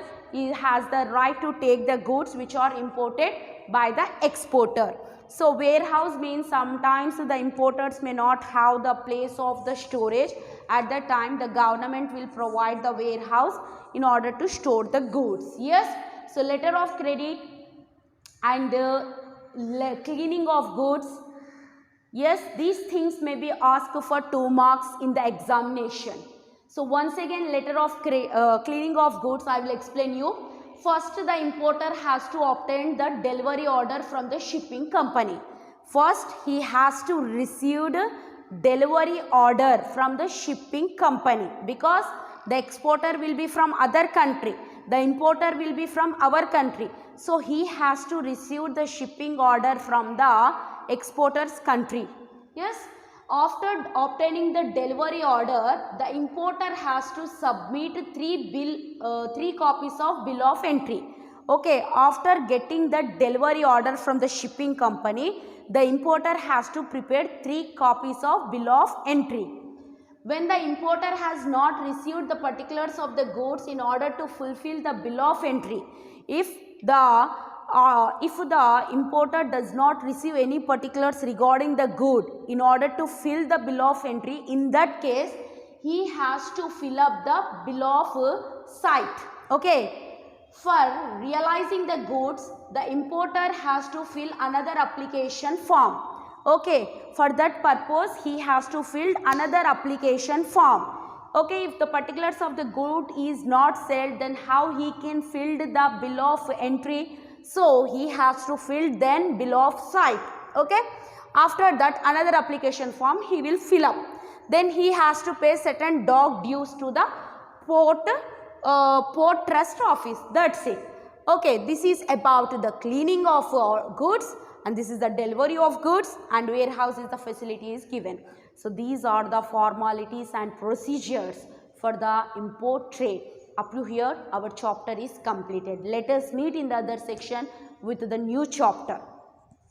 has the right to take the goods which are imported by the exporter. So warehouse means sometimes the importers may not have the place of the storage. At that time the government will provide the warehouse in order to store the goods. Yes. So letter of credit and cleaning of goods. Yes, these things may be asked for 2 marks in the examination. So once again, letter of cleaning of goods I will explain you. First, the importer has to obtain the delivery order from the shipping company. First, he has to receive the delivery order from the shipping company, because the exporter will be from other country, the importer will be from our country. So he has to receive the shipping order from the exporter's country. Yes. After obtaining the delivery order, the importer has to submit 3 copies of bill of entry. Okay, after getting the delivery order from the shipping company, the importer has to prepare 3 copies of bill of entry. When the importer has not received the particulars of the goods in order to fulfill the bill of entry, if the importer does not receive any particulars regarding the good in order to fill the bill of entry, in that case he has to fill up the bill of sale. Okay. For realizing the goods, the importer has to fill another application form. Okay. For that purpose he has to fill another application form. Okay. If the particulars of the good is not sold, then how he can fill the bill of entry? So he has to fill then bill of sale. Okay. After that another application form he will fill up. Then he has to pay certain dock dues to the port trust office. That's it. Okay. This is about the cleaning of goods, and this is the delivery of goods, and warehouse is the facility is given. So these are the formalities and procedures for the import trade. Up to here our chapter is completed. Let us meet in the other section with the new chapter.